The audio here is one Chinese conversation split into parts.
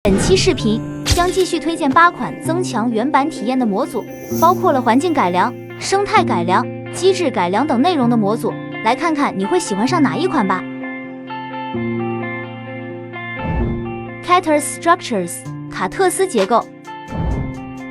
本期视频将继续推荐8款增强原版体验的模组，包括了环境改良、生态改良、机制改良等内容的模组，来看看你会喜欢上哪一款吧。Catters Structures 卡特斯结构，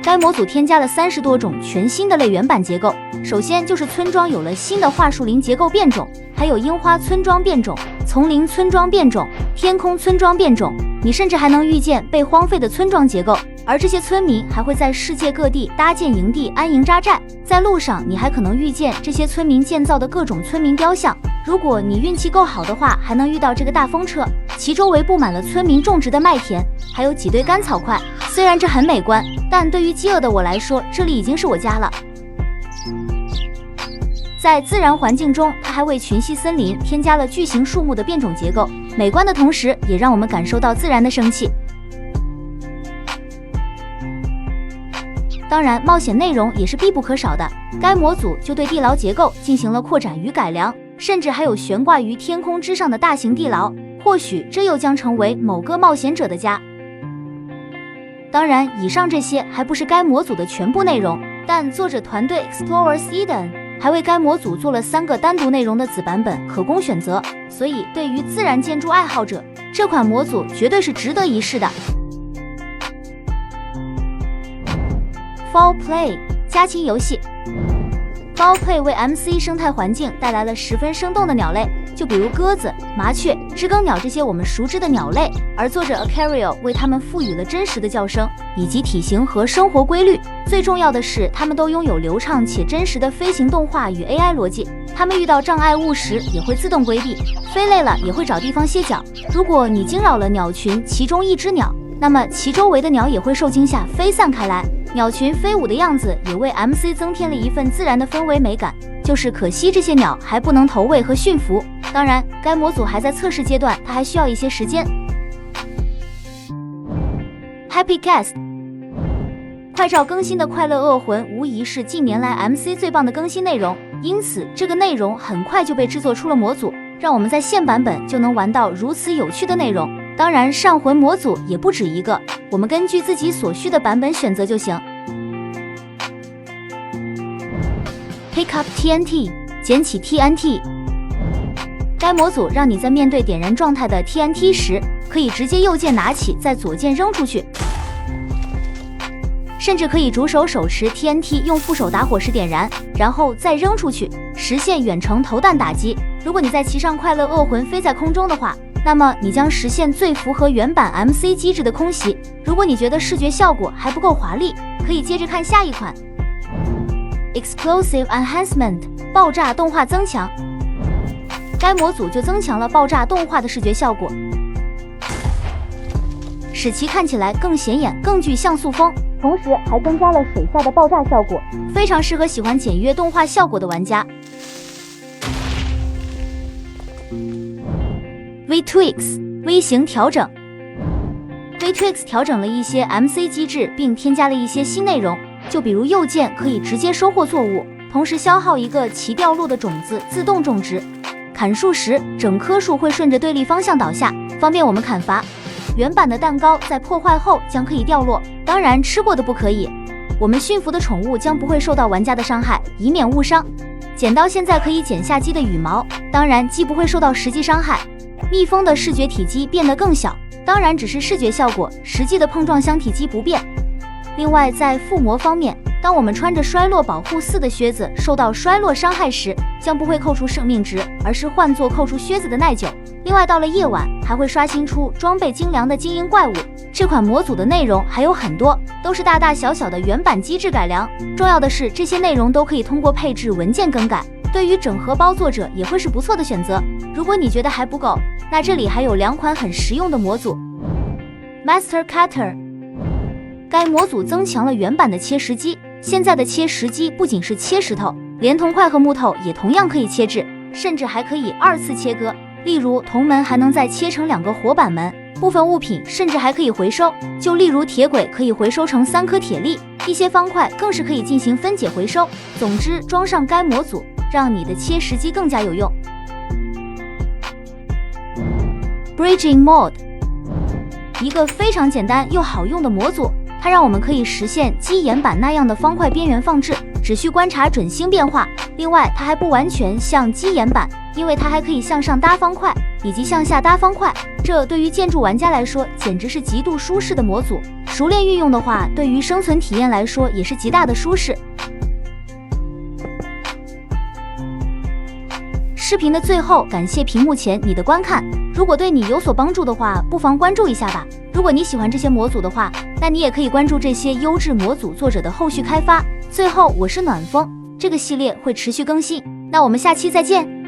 该模组添加了30多种全新的类原版结构。首先就是村庄有了新的桦树林结构变种，还有樱花村庄变种、丛林村庄变种、天空村庄变种。你甚至还能遇见被荒废的村庄结构，而这些村民还会在世界各地搭建营地安营扎寨。在路上，你还可能遇见这些村民建造的各种村民雕像。如果你运气够好的话，还能遇到这个大风车，其周围布满了村民种植的麦田，还有几堆干草块。虽然这很美观，但对于饥饿的我来说，这里已经是我家了。在自然环境中，它还为群系森林添加了巨型树木的变种结构，美观的同时也让我们感受到自然的生气。当然，冒险内容也是必不可少的。该模组就对地牢结构进行了扩展与改良，甚至还有悬挂于天空之上的大型地牢，或许这又将成为某个冒险者的家。当然，以上这些还不是该模组的全部内容，但作者团队 Explorers Eden还为该模组做了3个单独内容的子版本可供选择，所以对于自然建筑爱好者，这款模组绝对是值得一试的。Fall Play 家禽游戏， Fall Play 为 MC 生态环境带来了十分生动的鸟类，就比如鸽子、麻雀、知更鸟这些我们熟知的鸟类，而作者 Acario 为它们赋予了真实的叫声以及体型和生活规律。最重要的是，它们都拥有流畅且真实的飞行动画与 AI 逻辑。它们遇到障碍物时也会自动规避，飞累了也会找地方歇脚。如果你惊扰了鸟群其中一只鸟，那么其周围的鸟也会受惊吓飞散开来。鸟群飞舞的样子也为 MC 增添了一份自然的氛围美感，就是可惜这些鸟还不能投喂和驯服。当然，该模组还在测试阶段，它还需要一些时间。Happy Cast 快照更新的快乐恶魂无疑是近年来 MC 最棒的更新内容，因此这个内容很快就被制作出了模组，让我们在现版本就能玩到如此有趣的内容。当然，上魂模组也不止一个，我们根据自己所需的版本选择就行。Pick up TNT 捡起 TNT， 该模组让你在面对点燃状态的 TNT 时，可以直接右键拿起，再左键扔出去，甚至可以主手手持 TNT 用副手打火时点燃，然后再扔出去，实现远程投弹打击。如果你在骑上快乐恶魂飞在空中的话，那么你将实现最符合原版 MC 机制的空袭。如果你觉得视觉效果还不够华丽，可以接着看下一款 Explosive Enhancement 爆炸动画增强。该模组就增强了爆炸动画的视觉效果，使其看起来更显眼、更具像素风，同时还增加了水下的爆炸效果，非常适合喜欢简约动画效果的玩家。V-Twix 微型调整， V-Twix 调整了一些 MC 机制，并添加了一些新内容，就比如右键可以直接收获作物，同时消耗一个其掉落的种子自动种植。砍树时，整棵树会顺着对立方向倒下，方便我们砍伐。原版的蛋糕在破坏后将可以掉落，当然吃过的不可以。我们驯服的宠物将不会受到玩家的伤害，以免误伤。剪刀现在可以剪下鸡的羽毛，当然鸡不会受到实际伤害。蜜蜂的视觉体积变得更小，当然只是视觉效果，实际的碰撞箱体积不变。另外，在附魔方面，当我们穿着衰落保护4的靴子受到衰落伤害时，将不会扣除生命值，而是换作扣除靴子的耐久。另外，到了夜晚还会刷新出装备精良的精英怪物。这款模组的内容还有很多，都是大大小小的原版机制改良。重要的是，这些内容都可以通过配置文件更改，对于整合包作者也会是不错的选择。如果你觉得还不够，那这里还有2款很实用的模组。Master Cutter 该模组增强了原版的切石机，现在的切石机不仅是切石头，连铜块和木头也同样可以切制，甚至还可以2次切割。例如铜门还能再切成2个活板门，部分物品甚至还可以回收，就例如铁轨可以回收成3颗铁粒，一些方块更是可以进行分解回收。总之，装上该模组，让你的切石机更加有用。Bridging Mode 一个非常简单又好用的模组，它让我们可以实现基岩板那样的方块边缘放置，只需观察准星变化。另外，它还不完全像基岩板，因为它还可以向上搭方块以及向下搭方块，这对于建筑玩家来说简直是极度舒适的模组。熟练运用的话，对于生存体验来说也是极大的舒适。视频的最后，感谢屏幕前你的观看。如果对你有所帮助的话，不妨关注一下吧。如果你喜欢这些模组的话，那你也可以关注这些优质模组作者的后续开发。最后，我是暖风，这个系列会持续更新。那我们下期再见。